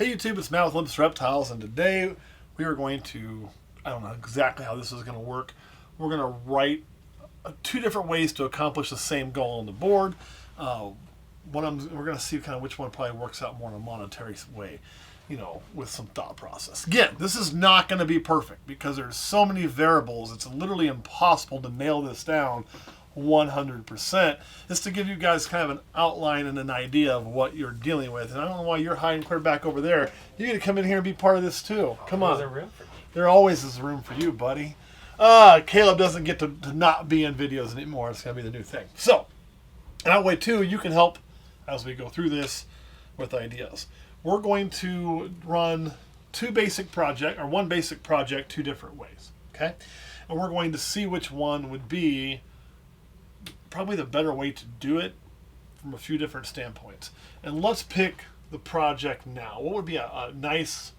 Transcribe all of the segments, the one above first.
Hey YouTube, it's Matt with Olympus Reptiles, and today we are going to, I don't know exactly how this is going to work. We're going to write two different ways to accomplish the same goal on the board. We're going to see kind of which one probably works out more in a monetary way, you know, with some thought process. Again, this is not going to be perfect because there's so many variables. It's literally impossible to nail this down 100%. Is to give you guys kind of an outline and an idea of what you're dealing with. And I don't know why you're hiding clear back over there. You're going to come in here and be part of this too. Come on. There's room for me. There always is room for you, buddy. Caleb doesn't get to not be in videos anymore. It's going to be the new thing. So, that way too, you can help as we go through this with ideas. We're going to run one basic project two different ways. Okay? And we're going to see which one would be probably the better way to do it from a few different standpoints. And let's pick the project now. What would be a nice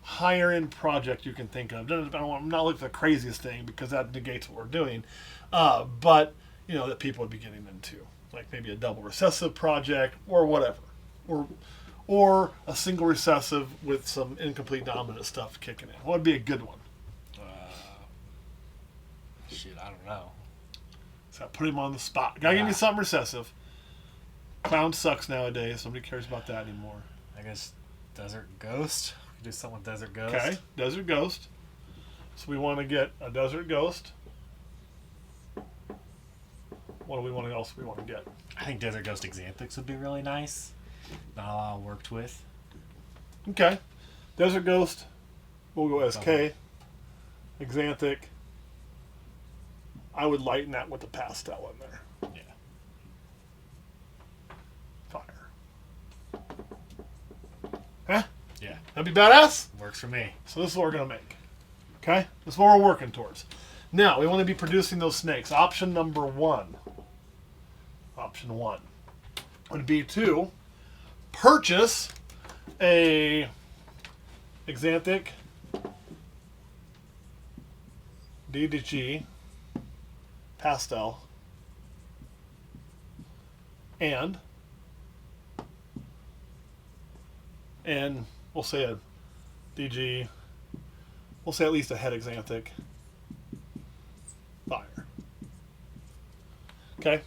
higher end project you can think of? I'm not looking for the craziest thing because that negates what we're doing, but you know, that people would be getting into, like maybe a double recessive project or whatever, or a single recessive with some incomplete dominant stuff kicking in. What would be a good one? Shit, I don't know. So I put him on the spot. Gotta give me something recessive. Clown sucks nowadays. Nobody cares about that anymore. I guess Desert Ghost. We could do something with Desert Ghost. Okay, Desert Ghost. So we want to get a Desert Ghost. What do we want else we want to get? I think Desert Ghost Xanthics would be really nice. Not a lot worked with. Okay. Desert Ghost. We'll go SK. Xanthic. I would lighten that with the pastel in there. Yeah. Fire. Huh? Yeah. That'd be badass? Works for me. So this is what we're going to make. Okay? This is what we're working towards. Now, we want to be producing those snakes. Option number one. Option one would be to purchase a Xanthic DDG pastel and we'll say a DG, we'll say at least a head Xanthic fire. Okay,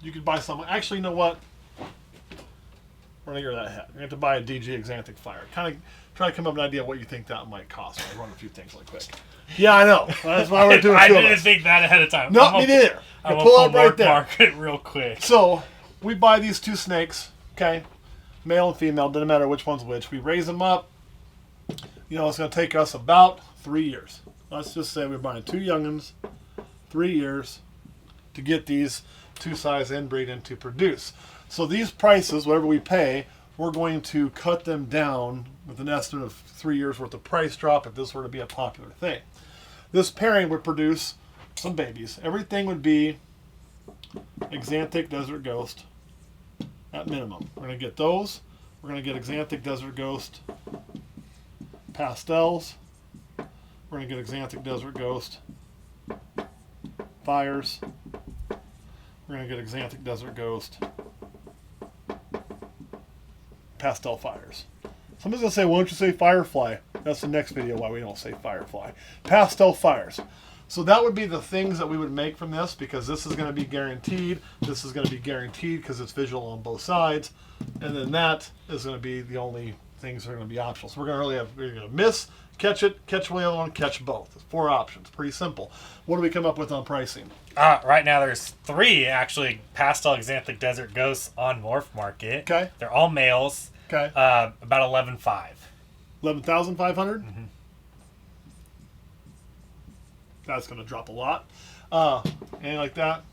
you could buy some. Actually, you know what? We're gonna get that head. You're gonna have to buy a DG Xanthic fire. Kind of try to come up with an idea what you think that might cost. I'll run a few things really quick. Yeah, I know. That's why we're doing. I didn't think that ahead of time. No, me neither. I'm pull up right there. Market real quick. So we buy these two snakes. Okay, male and female. Doesn't matter which one's which. We raise them up. You know, it's going to take us about 3 years. Let's just say we're buying two young'uns, 3 years to get these two size inbreed and to produce. So these prices, whatever we pay, we're going to cut them down with an estimate of 3 years worth of price drop if this were to be a popular thing. This pairing would produce some babies. Everything would be Xanthic Desert Ghost at minimum. We're going to get those. We're going to get Xanthic Desert Ghost pastels. We're going to get Xanthic Desert Ghost fires. We're going to get Xanthic Desert Ghost pastel fires. Somebody's going to say, why don't you say Firefly? That's the next video why we don't say Firefly. Pastel fires. So that would be the things that we would make from this, because this is going to be guaranteed. This is going to be guaranteed because it's visual on both sides. And then that is going to be the only things that are going to be optional. So we're going to miss, catch it, catch the other one, catch both. It's 4 options. Pretty simple. What do we come up with on pricing? Right now there's 3 actually pastel Xanthic Desert Ghosts on Morph Market. Okay. They're all males. Okay. About 11,500. 11,500. Mm-hmm. That's going to drop a lot. Anything like that?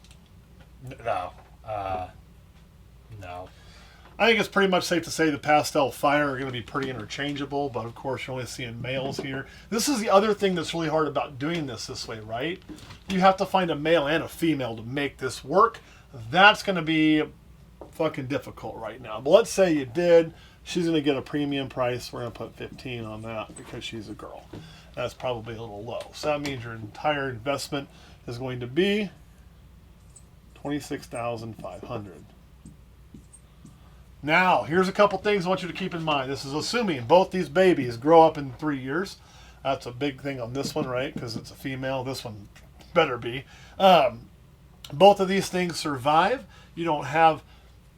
No. No. I think it's pretty much safe to say the pastel fire are going to be pretty interchangeable, but of course you're only seeing males here. This is the other thing that's really hard about doing this way, right? You have to find a male and a female to make this work. That's going to be fucking difficult right now. But let's say you did. She's going to get a premium price. We're going to put 15 on that because she's a girl. That's probably a little low. So that means your entire investment is going to be $26,500. Now, here's a couple things I want you to keep in mind. This is assuming both these babies grow up in 3 years. That's a big thing on this one, right? Because it's a female. This one better be. Both of these things survive. You don't have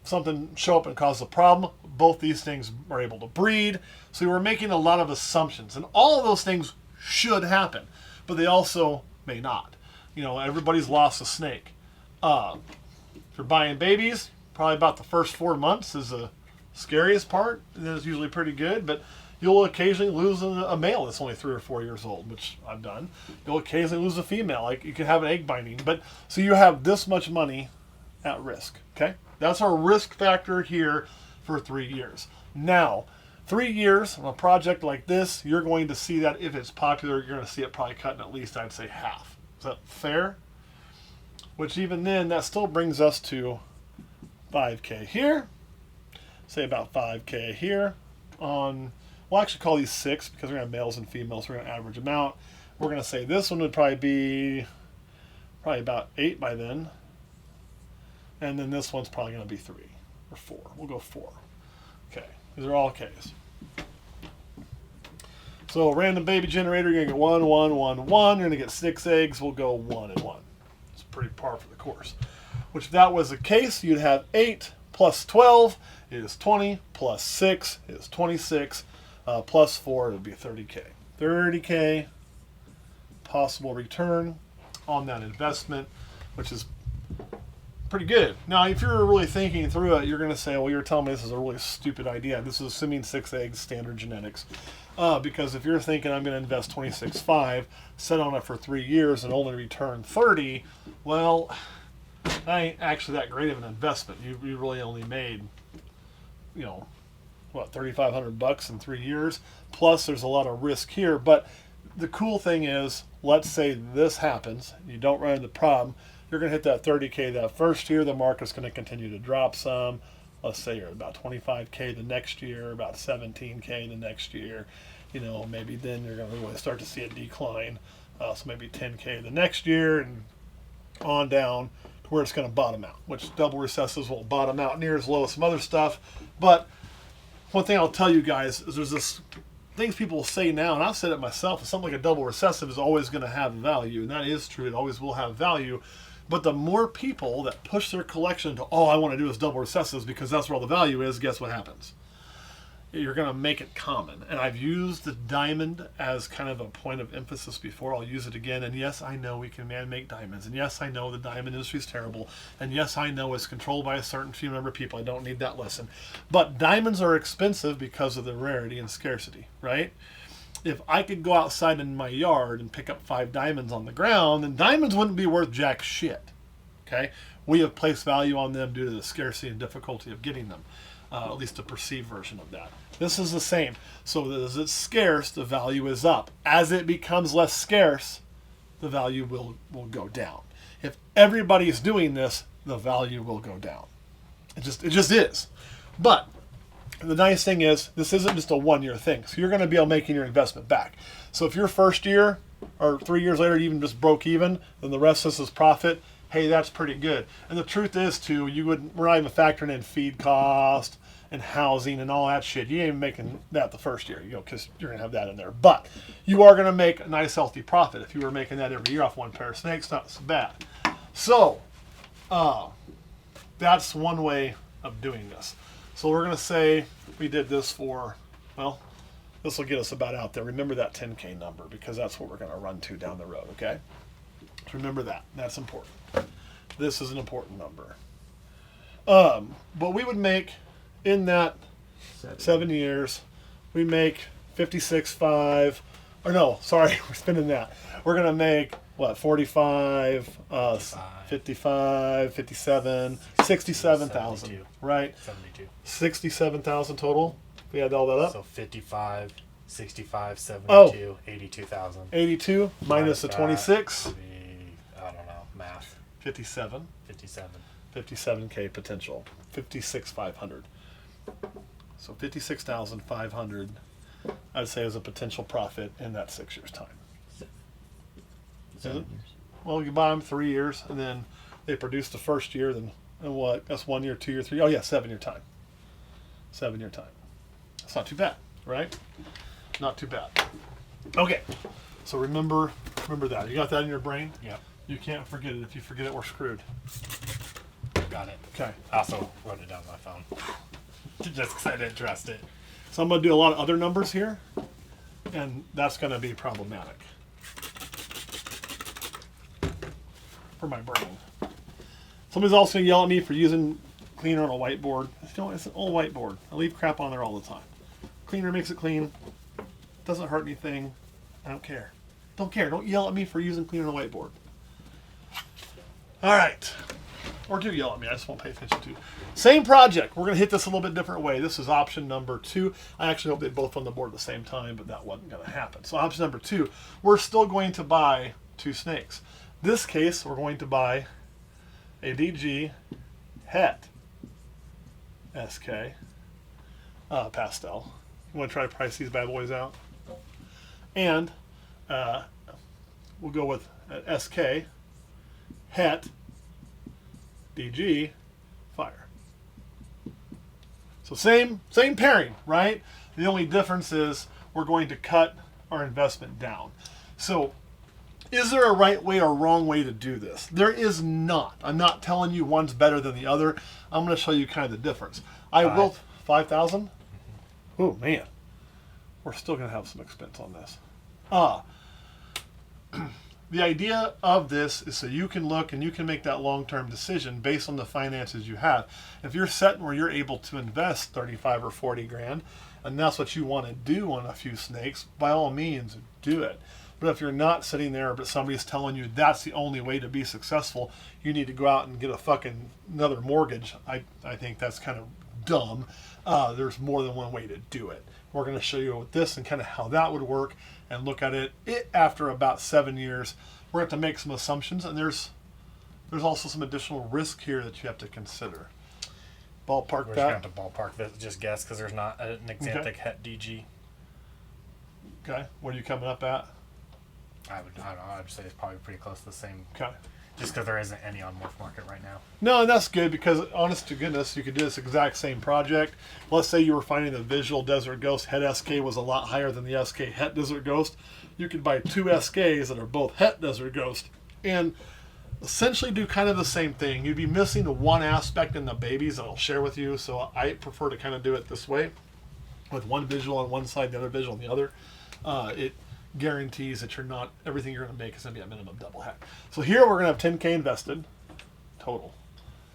something show up and cause a problem. Both these things are able to breed. So we're making a lot of assumptions. And all of those things should happen. But they also may not. You know, everybody's lost a snake. If you're buying babies, probably about the first 4 months is the scariest part. And then it's usually pretty good. But you'll occasionally lose a male that's only 3 or 4 years old, which I've done. You'll occasionally lose a female. Like you can have an egg binding. But so you have this much money at risk. Okay? That's our risk factor here for 3 years. Now, 3 years on a project like this, you're going to see that if it's popular, you're going to see it probably cutting at least, I'd say, half. Is that fair? Which even then, that still brings us to 5K here. Say about 5K here. We'll actually call these 6 because we're going to have males and females. So we're going to average them out. We're going to say this one would probably be about 8 by then. And then this one's probably going to be 3 or 4. We'll go 4. Okay. These are all Ks. So random baby generator, you're going to get 1, 1, 1, 1. You're going to get 6 eggs. We'll go 1 and 1. It's pretty par for the course. Which if that was the case, you'd have 8 plus 12 is 20 plus 6 is 26 plus 4, it would be 30K. 30K possible return on that investment, which is pretty good. Now, if you're really thinking through it, you're going to say, well, you're telling me this is a really stupid idea. This is assuming 6 eggs, standard genetics. Because if you're thinking I'm going to invest 26.5, set on it for 3 years and only return 30, well, that ain't actually that great of an investment. You really only made, you know, what, $3,500 in 3 years? Plus, there's a lot of risk here. But the cool thing is, let's say this happens, you don't run into the problem, you're going to hit that 30K that first year. The market's going to continue to drop some. Let's say you're at about 25K the next year, about 17K the next year. You know, maybe then you're going to really start to see a decline. So maybe 10K the next year and on down to where it's going to bottom out, which double recessives won't bottom out near as low as some other stuff. But one thing I'll tell you guys is there's this things people will say now, and I've said it myself, something like a double recessive is always going to have value, and that is true. It always will have value. But the more people that push their collection to all I want to do is double recessives because that's where all the value is, guess what happens? You're going to make it common. And I've used the diamond as kind of a point of emphasis before. I'll use it again. And yes, I know we can man-make diamonds. And yes, I know the diamond industry is terrible. And yes, I know it's controlled by a certain few number of people. I don't need that lesson. But diamonds are expensive because of the rarity and scarcity, right? If I could go outside in my yard and pick up 5 diamonds on the ground, then diamonds wouldn't be worth jack shit. Okay? We have placed value on them due to the scarcity and difficulty of getting them. At least a perceived version of that. This is the same. So as it's scarce, the value is up. As it becomes less scarce, the value will go down. If everybody is doing this, the value will go down. It just is. But the nice thing is, this isn't just a 1-year thing. So you're going to be able to making your investment back. So if your first year or 3 years later, you even just broke even, then the rest of this is profit. Hey, that's pretty good. And the truth is, too, we're not even factoring in feed cost and housing and all that shit. You ain't even making that the first year, because you're going to have that in there. But you are going to make a nice, healthy profit. If you were making that every year off one pair of snakes, not so bad. So that's one way of doing this. So we're going to say we did this for, well, this will get us about out there. Remember that 10K number because that's what we're going to run to down the road, okay? So remember that. That's important. This is an important number. But we would make, in that 7 years, we make 56.5, or no, sorry, we're spending that. We're going to make, what, 45, 55, 57, 67,000, right? 72. 67,000 total. We had all that up. So 55, 65, 72, 82,000. 82 minus the 26. I don't know, math. 57. 57. 57K potential. 56,500. So 56,500, I'd say, is a potential profit in that 6 years' time. 7 years. Well, you buy them 3 years, and then they produce the first year, then and what? That's 1 year, 2 year, 3. Oh yeah, 7 year time. 7-year time. That's not too bad, right? Not too bad. Okay, so remember that. You got that in your brain? Yeah. You can't forget it. If you forget it, we're screwed. Got it. Okay. I also wrote it down on my phone. Just because I didn't trust it. So I'm going to do a lot of other numbers here, and that's going to be problematic for my brain. Somebody's also going to yell at me for using cleaner on a whiteboard. It's an old whiteboard. I leave crap on there all the time. Cleaner makes it clean. Doesn't hurt anything. I don't care. Don't care. Don't yell at me for using cleaner on a whiteboard. All right. Or do yell at me. I just won't pay attention to. Same project. We're going to hit this a little bit different way. This is option number 2. I actually hope they both on the board at the same time, but that wasn't going to happen. So option number 2, we're still going to buy 2 snakes. This case, we're going to buy a DG Het SK pastel. You want to try to price these bad boys out? And we'll go with SK Het DG Fire. So same pairing, right? The only difference is we're going to cut our investment down. So is there a right way or wrong way to do this? There is not. I'm not telling you one's better than the other. I'm going to show you kind of the difference. I will 5,000. Oh man, we're still going to have some expense on this. The idea of this is so you can look and you can make that long-term decision based on the finances you have. If you're set where you're able to invest 35 or 40 grand, and that's what you want to do on a few snakes, by all means, do it. But if you're not sitting there, but somebody's telling you that's the only way to be successful, you need to go out and get a fucking another mortgage. I think that's kind of dumb. There's more than one way to do it. We're going to show you with this and kind of how that would work and look at it after about 7 years. We're going to have to make some assumptions, and there's also some additional risk here that you have to consider. Ballpark We're just that. going to have to ballpark this, just guess, because there's not an exanthic Het DG. Okay. What are you coming up at? I don't know, I'd say it's probably pretty close to the same, Okay. just because there isn't any on Morph Market right now. No, and that's good because, honest to goodness, you could do this exact same project. Let's say you were finding the visual Desert Ghost Het SK was a lot higher than the SK Het Desert Ghost. You could buy 2 SKs that are both Het Desert Ghost and essentially do kind of the same thing. You'd be missing the one aspect in the babies that I'll share with you, so I prefer to kind of do it this way with one visual on one side, the other visual on the other. It guarantees that everything you're going to make is going to be a minimum double Het. So here we're going to have 10K invested total.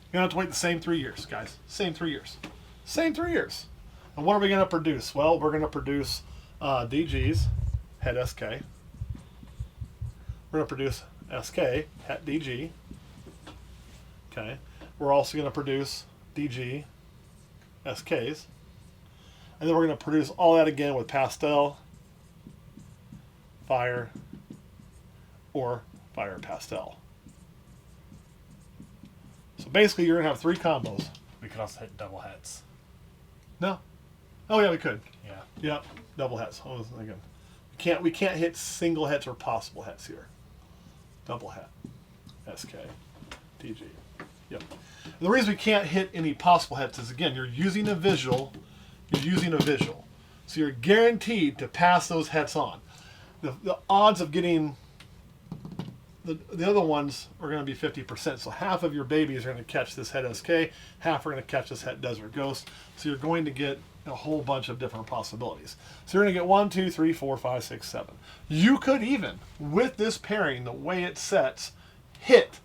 You're going to have to wait the same 3 years, guys. Same 3 years. Same 3 years. And what are we going to produce? Well, we're going to produce DGs, Het SK. We're going to produce SK, Het DG. Okay. We're also going to produce DG, SKs. And then we're going to produce all that again with pastel, fire, or fire pastel. So basically you're going to have 3 combos. We could also hit double hets. No. Oh yeah, we could. Yeah. Yep. Double hets. I was thinking. We can't hit single hets or possible hets here. Double het. SK. DG. Yep. And the reason we can't hit any possible hets is, again, you're using a visual. So you're guaranteed to pass those hets on. The odds of getting the other ones are going to be 50%. So half of your babies are going to catch this Het SK, half are going to catch this Het Desert Ghost. So you're going to get a whole bunch of different possibilities. So you're going to get 1, 2, 3, 4, 5, 6, 7. You could even, with this pairing, the way it sets, hit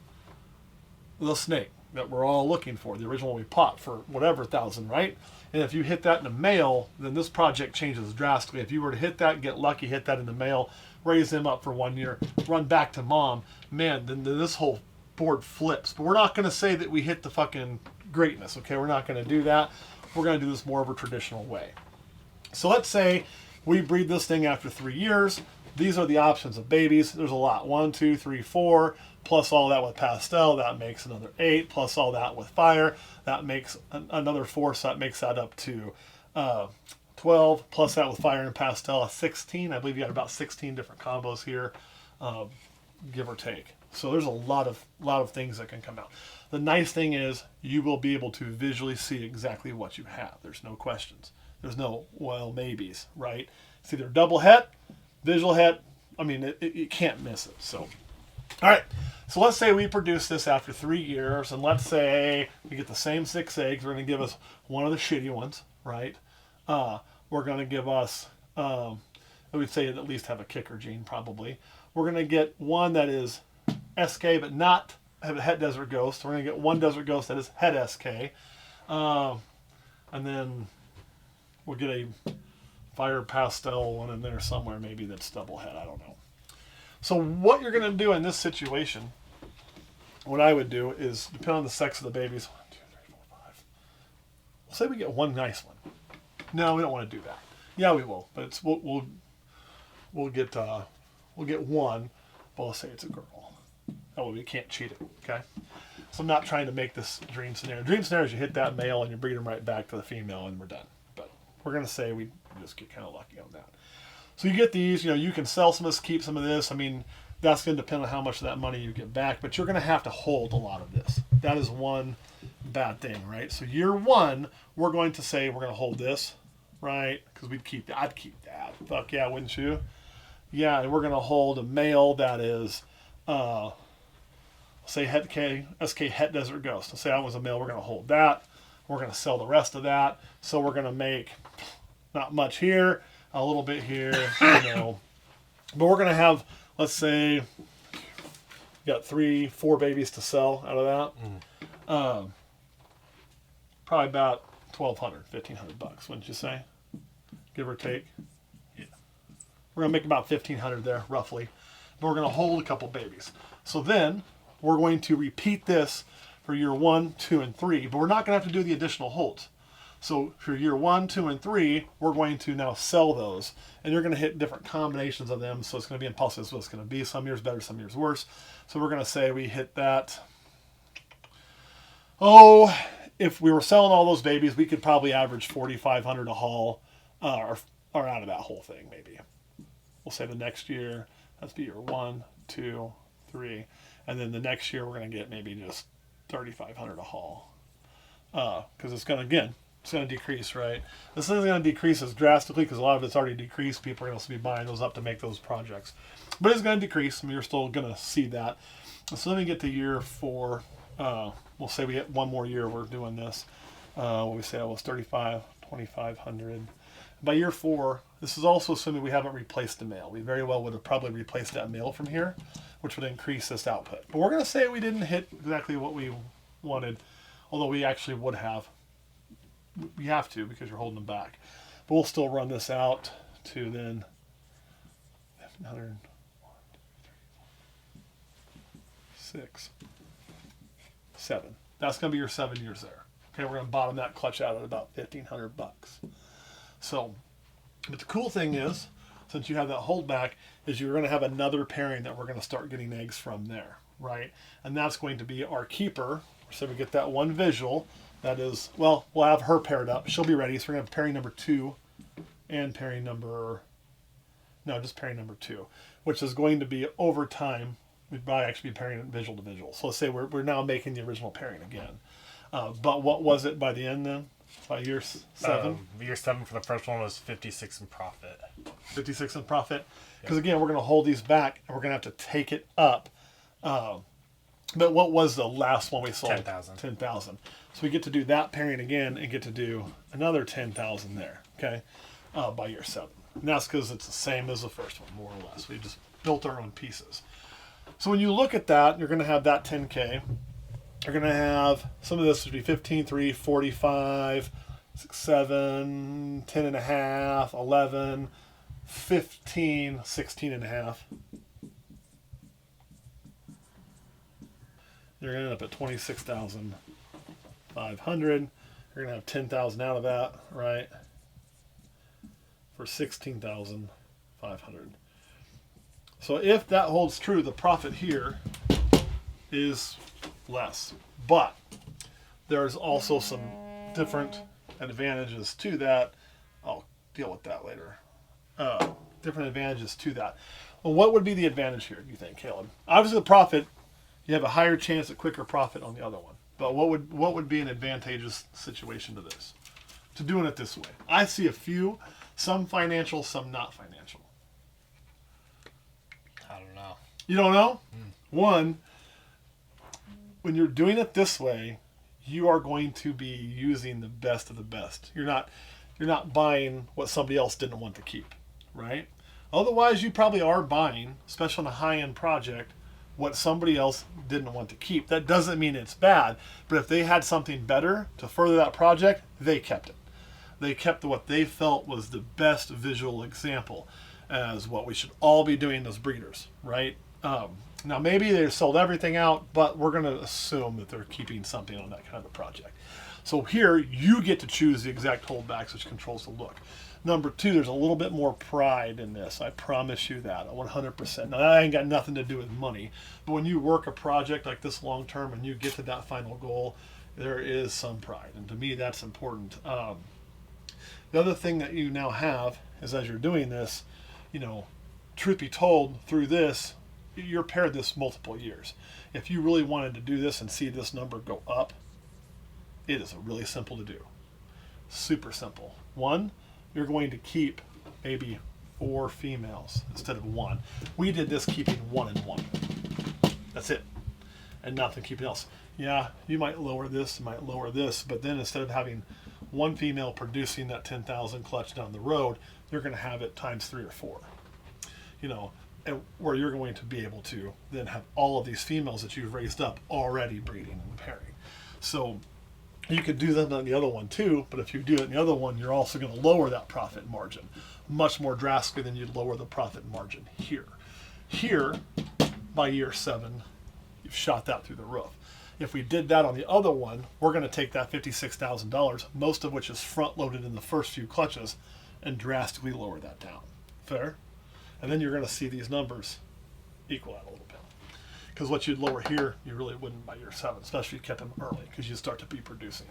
the snake that we're all looking for, the original we bought for whatever 1,000, right? And if you hit that in the mail, then this project changes drastically. If you were to hit that, get lucky, hit that in the mail, raise them up for 1 year, run back to mom, man, then this whole board flips. But we're not going to say that we hit the fucking greatness, okay? We're not going to do that. We're going to do this more of a traditional way. So let's say we breed this thing after 3 years. These are the options of babies. There's a lot. 1, 2, 3, 4, plus all that with pastel. That makes another 8, plus all that with fire. That makes another 4, so that makes that up to 12, plus that with fire and pastel, 16. I believe you got about 16 different combos here, give or take. So there's a lot of things that can come out. The nice thing is you will be able to visually see exactly what you have. There's no questions. There's no well maybes, right? It's either double het, visual het. I mean, you can't miss it. So, all right. So let's say we produce this after 3 years, and let's say we get the same 6 eggs. They're going to give us one of the shitty ones, right? We're going to give us, I would say at least have a kicker gene probably. We're going to get one that is SK but not have a het desert ghost. We're going to get one desert ghost that is het SK. And then we'll get a fire pastel one in there somewhere, maybe that's double het. I don't know. So what you're going to do in this situation, what I would do is, depending on the sex of the babies, 1, 2, 3, 4, 5. We'll say we get one nice one. No, we don't want to do that. Yeah, we will, but it's we'll get one, but we'll say it's a girl. That way we can't cheat it. Okay. So I'm not trying to make this dream scenario. Dream scenario is you hit that male and you breed them right back to the female and we're done. But we're going to say we just get kind of lucky on that. So you get these, you can sell some of this, keep some of this. I mean, that's going to depend on how much of that money you get back, but you're going to have to hold a lot of this. That is one bad thing, right? So year 1, we're going to say we're going to hold this, right? Because we'd keep that. I'd keep that. Fuck yeah, wouldn't you? Yeah, and we're going to hold a male that is, say SK Het Desert Ghost. Let's say I was a male, we're going to hold that. We're going to sell the rest of that. So we're going to make not much here, a little bit here, But we're going to have, let's say, you got 3, 4 babies to sell out of that. Probably about $1,200, $1,500, wouldn't you say? Give or take. Yeah. We're going to make about $1,500 there, roughly. But we're going to hold a couple babies. So then we're going to repeat this for year 1, 2, and 3, but we're not going to have to do the additional holds. So for year 1, 2, and 3, we're going to now sell those, and you're going to hit different combinations of them. So it's going to be impossible. So it's going to be some years better, some years worse. So we're going to say we hit that. Oh, if we were selling all those babies, we could probably average $4,500 a haul, or out of that whole thing maybe. We'll say the next year, that's be year 1, 2, 3, and then the next year we're going to get maybe just $3,500 a haul, because it's going to decrease, right? This isn't going to decrease as drastically because a lot of it's already decreased. People are going to be buying those up to make those projects. But it's going to decrease, and you're still going to see that. So let me get to year 4. We'll say we get one more year we're doing this. What we say it was $2,500. By year 4, this is also assuming we haven't replaced the male. We very well would have probably replaced that male from here, which would increase this output. But we're going to say we didn't hit exactly what we wanted, although we actually would have. We have to because you're holding them back. But we'll still run this out to then 100, 6, 7. That's going to be your 7 years there. Okay, we're going to bottom that clutch out at about $1,500. So, but the cool thing is, since you have that holdback, is you're going to have another pairing that we're going to start getting eggs from there, right? And that's going to be our keeper. So we get that one visual. That is, well, we'll have her paired up. She'll be ready. So we're going to have pairing number 2 and pairing number 2, which is going to be over time. We'd probably actually be pairing visual to visual. So let's say we're now making the original pairing again. But what was it by the end then? By year 7? Year 7 for the first one was 56 in profit. 56 in profit. Because again, we're going to hold these back and we're going to have to take it up. But what was the last one we sold? 10,000. 10,000. So we get to do that pairing again and get to do another 10,000 there, okay, by year 7. And that's because it's the same as the first one, more or less. We just built our own pieces. So when you look at that, you're going to have that 10K. You're going to have, some of this would be 15, 3, 45, 6, 7, 10 and a half, 11, 15, 16 and a half. You're going to end up at 26,500. You're going to have 10,000 out of that, right? For 16,500. So if that holds true, the profit here is less. But there's also some different advantages to that. I'll deal with that later. Different advantages to that. Well, what would be the advantage here, do you think, Caleb? Obviously, the profit You have a higher chance at quicker profit on the other one. But what would be an advantageous situation to this? To doing it this way. I see a few, some financial, some not financial. I don't know. You don't know? One, when you're doing it this way, you are going to be using the best of the best. You're not buying what somebody else didn't want to keep, right? Otherwise, you probably are buying, especially on a high-end project, what somebody else didn't want to keep. That doesn't mean it's bad, but if they had something better to further that project, they kept it. They kept what they felt was the best visual example as what we should all be doing as breeders, right? Now, maybe they sold everything out, but we're going to assume that they're keeping something on that kind of a project. So here, you get to choose the exact holdbacks, which controls the look. Number two, there's a little bit more pride in this. I promise you that, 100%. Now, that ain't got nothing to do with money, but when you work a project like this long term and you get to that final goal, there is some pride, and to me, that's important. The other thing that you now have is, as you're doing this, truth be told, through this, you're paired this multiple years. If you really wanted to do this and see this number go up, it is really simple to do. Super simple. One, you're going to keep maybe 4 females instead of 1. We did this keeping 1 and 1. That's it. And nothing keeping else. Yeah, you might lower this, but then instead of having 1 female producing that 10,000 clutch down the road, you're going to have it times 3 or 4. And where you're going to be able to then have all of these females that you've raised up already breeding and pairing. So you could do that on the other one too, but if you do it in the other one, you're also going to lower that profit margin much more drastically than you'd lower the profit margin here. Here, by year 7, you've shot that through the roof. If we did that on the other one, we're going to take that $56,000, most of which is front-loaded in the first few clutches, and drastically lower that down. Fair? And then you're going to see these numbers equal out a little bit. Because what you'd lower here, you really wouldn't by year 7, especially if you kept them early, because you start to be producing.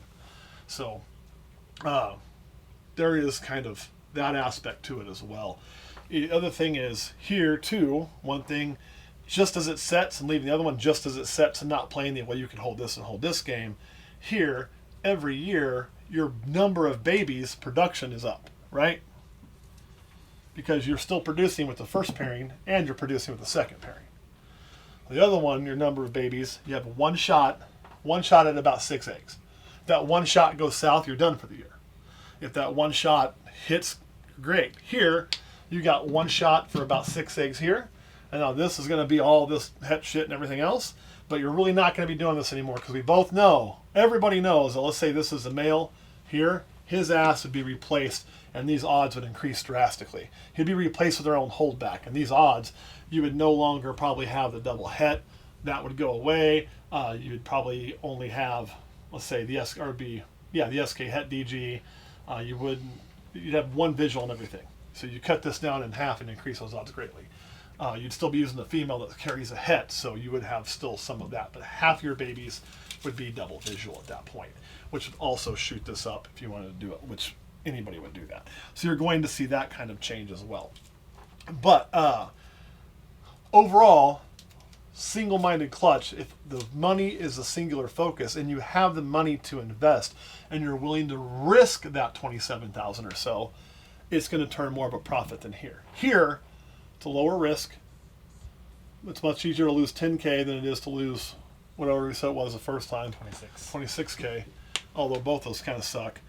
So there is kind of that aspect to it as well. The other thing is here too, one thing, just as it sets and leaving the other one just as it sets and not playing the, well, you can hold this and hold this game. Here, every year, your number of babies production is up, right? Because you're still producing with the first pairing and you're producing with the second pairing. The other one, your number of babies, you have one shot at about 6 eggs. If that one shot goes south, you're done for the year. If that one shot hits, great. Here, you got one shot for about 6 eggs here. And now this is going to be all this het shit and everything else. But you're really not going to be doing this anymore because we both know, everybody knows that let's say this is a male here, his ass would be replaced and these odds would increase drastically. He'd be replaced with their own holdback. And these odds, you would no longer probably have the double het. That would go away. You would probably only have, let's say, the SK het DG. You'd have one visual and everything. So you cut this down in half and increase those odds greatly. You'd still be using the female that carries a het, so you would have still some of that. But half your babies would be double visual at that point, which would also shoot this up if you wanted to do it, which anybody would do that. So you're going to see that kind of change as well. But overall, single-minded clutch, if the money is a singular focus and you have the money to invest and you're willing to risk that $27,000 or so, it's going to turn more of a profit than here. Here, it's a lower risk. It's much easier to lose 10K than it is to lose whatever we said it was the first time. 26K. Although both those kind of suck,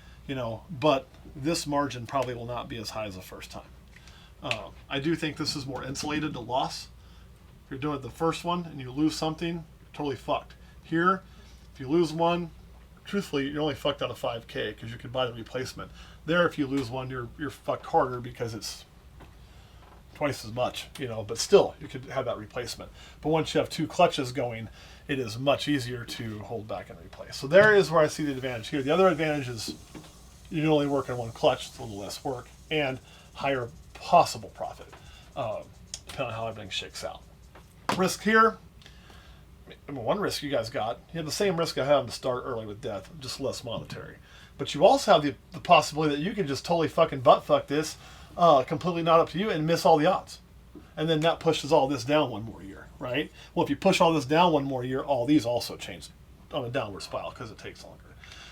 but this margin probably will not be as high as the first time. I do think this is more insulated to loss. If you're doing it the first one and you lose something, you're totally fucked. Here, if you lose one, truthfully, you're only fucked out of 5K because you could buy the replacement. There, if you lose one, you're fucked harder because it's twice as much, but still, you could have that replacement. But once you have 2 clutches going, it is much easier to hold back and replace. So there is where I see the advantage here. The other advantage is you can only work on one clutch, it's a little less work, and higher possible profit, depending on how everything shakes out. Risk here, one risk you guys got, you have the same risk I have to start early with death, just less monetary. But you also have the possibility that you could just totally fucking butt fuck this, completely not up to you, and miss all the odds. And then that pushes all this down one more year. right? Well, if you push all this down one more year, all these also change on a downward spiral because it takes longer.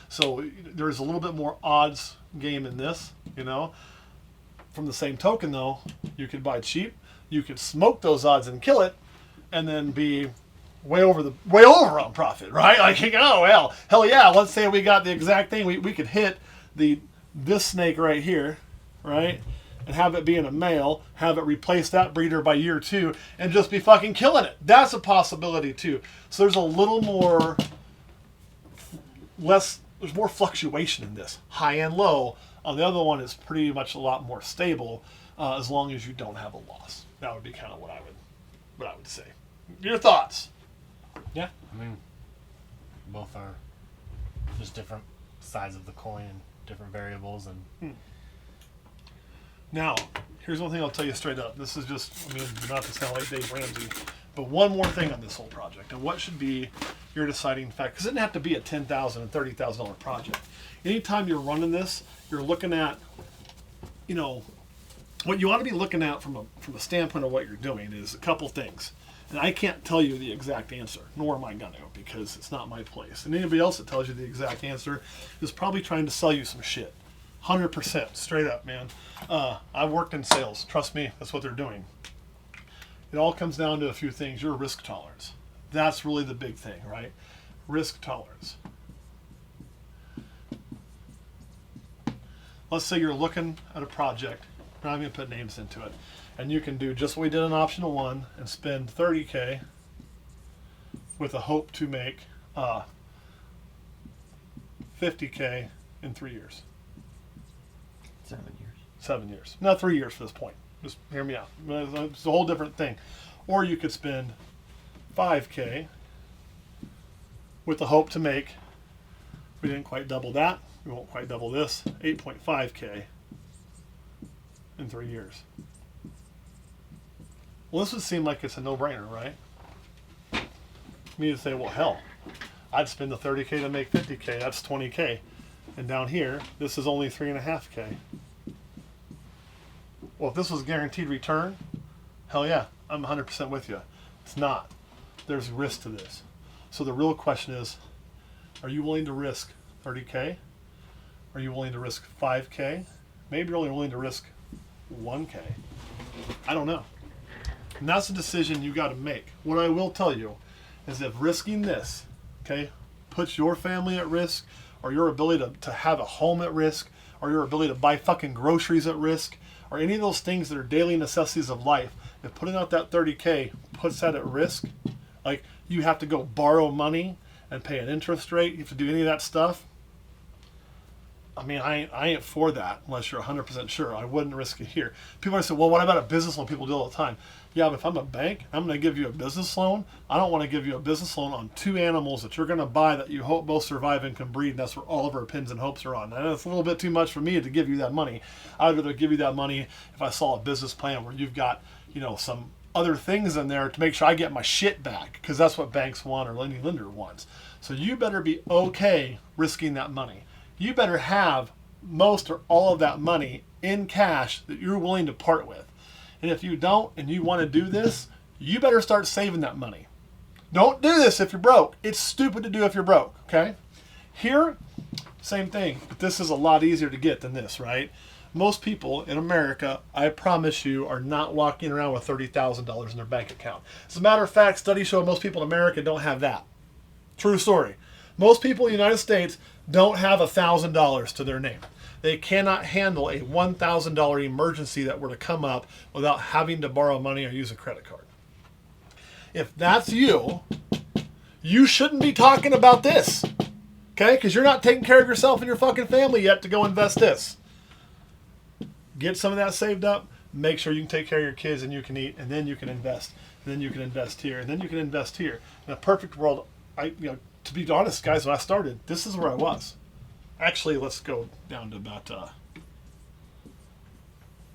So there's a little bit more odds game in this, you know. From the same token, though, you could buy cheap, you could smoke those odds and kill it, and then be way over on profit, right? Like, oh well, hell yeah. Let's say we got the exact thing. We could hit this snake right here, right? And have it being a male, have it replace that breeder by year 2, and just be fucking killing it. That's a possibility too. So there's a little more there's more fluctuation in this, high and low. On the other one, it's pretty much a lot more stable, as long as you don't have a loss. That would be kind of what I would say. Your thoughts? Yeah, I mean, both are just different sides of the coin and different variables. And Now, here's one thing I'll tell you straight up. This is just, I mean, not to sound like Dave Ramsey, but one more thing on this whole project, and what should be your deciding factor, because it doesn't have to be a $10,000 and $30,000 project. Anytime you're running this, you're looking at, you know, what you ought to be looking at from a standpoint of what you're doing is a couple things. And I can't tell you the exact answer, nor am I going to, because it's not my place. And anybody else that tells you the exact answer is probably trying to sell you some shit. 100%, straight up, man. I've worked in sales. Trust me, that's what they're doing. It all comes down to a few things. Your risk tolerance. That's really the big thing, right? Risk tolerance. Let's say you're looking at a project. Now I'm going to put names into it. And you can do just what we did in optional 1 and spend $30K with a hope to make $50K in 3 years. 7 years. 7 years. Not 3 years for this point. Just hear me out. It's a whole different thing. Or you could spend $5K with the hope to make, we didn't quite double that, we won't quite double this, $8.5K in 3 years. Well, this would seem like it's a no-brainer, right? Me to say, well, hell, I'd spend the $30K to make $50K. That's $20K. And down here, this is only $3.5K. Well, if this was guaranteed return, hell yeah, I'm 100% with you. It's not. There's risk to this. So the real question is, are you willing to risk 30K? Are you willing to risk 5K? Maybe you're only willing to risk 1K. I don't know. And that's a decision you got to make. What I will tell you is if risking this, okay, puts your family at risk, or your ability to have a home at risk, or your ability to buy fucking groceries at risk, or any of those things that are daily necessities of life, if putting out that 30K puts that at risk, like you have to go borrow money and pay an interest rate, you have to do any of that stuff, I mean, I ain't for that unless you're 100% sure. I wouldn't risk it here. People are saying, well, what about a business loan? People do all the time. Yeah, but if I'm a bank, I'm going to give you a business loan. I don't want to give you a business loan on 2 animals that you're going to buy that you hope both survive and can breed, and that's where all of our pins and hopes are on. And it's a little bit too much for me to give you that money. I would rather give you that money if I saw a business plan where you've got, you know, some other things in there to make sure I get my shit back, because that's what banks want or any lender wants. So you better be okay risking that money. You better have most or all of that money in cash that you're willing to part with. And if you don't and you want to do this, you better start saving that money. Don't do this if you're broke. It's stupid to do if you're broke, okay? Here, same thing, but this is a lot easier to get than this, right? Most people in America, I promise you, are not walking around with $30,000 in their bank account. As a matter of fact, studies show most people in America don't have that. True story. Most people in the United States don't have $1,000 to their name. They cannot handle a $1,000 emergency that were to come up without having to borrow money or use a credit card. If that's you, you shouldn't be talking about this, okay? Because you're not taking care of yourself and your fucking family yet to go invest this. Get some of that saved up. Make sure you can take care of your kids and you can eat, and then you can invest. And then you can invest here, and then you can invest here. In a perfect world, to be honest, guys, when I started, this is where I was. Actually, let's go down to about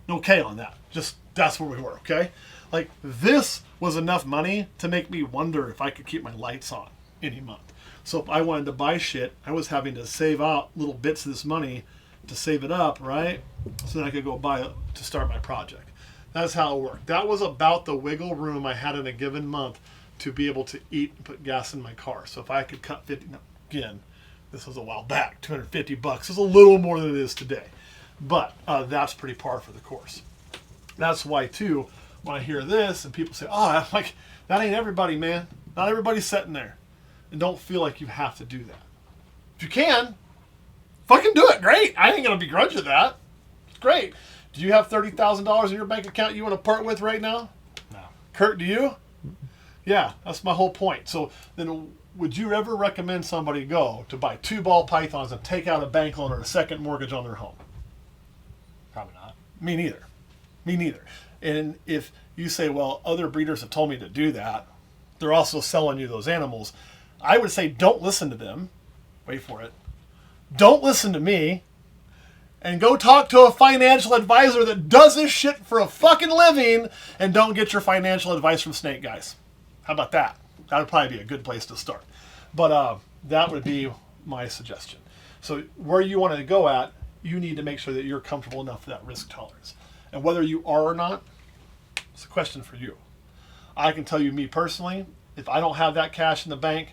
okay on that. Just that's where we were, okay? Like, this was enough money to make me wonder if I could keep my lights on any month. So if I wanted to buy shit, I was having to save out little bits of this money to save it up, right? So then I could go buy it to start my project. That's how it worked. That was about the wiggle room I had in a given month to be able to eat and put gas in my car. So if I could cut 50, no, again, this was a while back, $250 is a little more than it is today. But that's pretty par for the course. That's why, too, when I hear this and people say, oh, I'm like, that ain't everybody, man. Not everybody's sitting there. And don't feel like you have to do that. If you can, fucking do it. Great. I ain't going to begrudge you that. It's great. Do you have $30,000 in your bank account you want to part with right now? No. Kurt, do you? Yeah, that's my whole point. So then would you ever recommend somebody go to buy 2 ball pythons and take out a bank loan or a second mortgage on their home? Probably not. Me neither. Me neither. And if you say, well, other breeders have told me to do that, they're also selling you those animals, I would say don't listen to them. Wait for it. Don't listen to me. And go talk to a financial advisor that does this shit for a fucking living, and don't get your financial advice from snake guys. How about that? That would probably be a good place to start. But that would be my suggestion. So where you want to go at, you need to make sure that you're comfortable enough for that risk tolerance. And whether you are or not, it's a question for you. I can tell you, me personally, if I don't have that cash in the bank,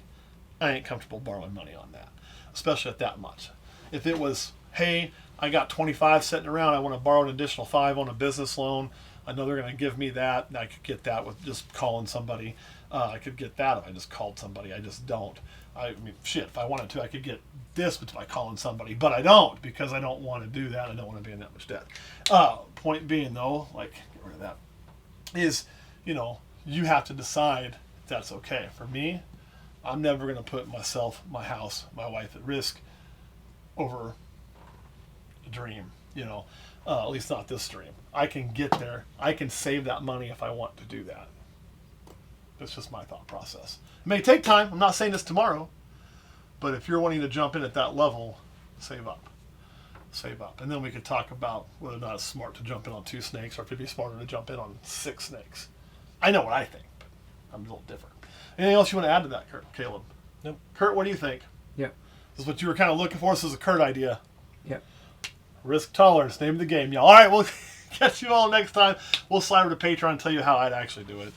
I ain't comfortable borrowing money on that, especially at that much. If it was, hey, I got 25 sitting around, I want to borrow an additional 5 on a business loan, I know they're going to give me that, and I could get that with just calling somebody. I could get that if I just called somebody. I just don't. I mean, shit, if I wanted to, I could get this by calling somebody, but I don't, because I don't want to do that. I don't want to be in that much debt. Point being, though, like, get rid of that, is, you have to decide if that's okay. For me, I'm never going to put myself, my house, my wife at risk over a dream, at least not this dream. I can get there. I can save that money if I want to do that. That's just my thought process. It may take time. I'm not saying this tomorrow. But if you're wanting to jump in at that level, save up. Save up. And then we could talk about whether or not it's smart to jump in on 2 snakes or if it'd be smarter to jump in on 6 snakes. I know what I think, but I'm a little different. Anything else you want to add to that, Caleb? Nope. Kurt, what do you think? Yep. This is what you were kind of looking for. This is a Kurt idea. Yep. Risk tolerance, name of the game, y'all. All right, we'll catch you all next time. We'll slide over to Patreon and tell you how I'd actually do it.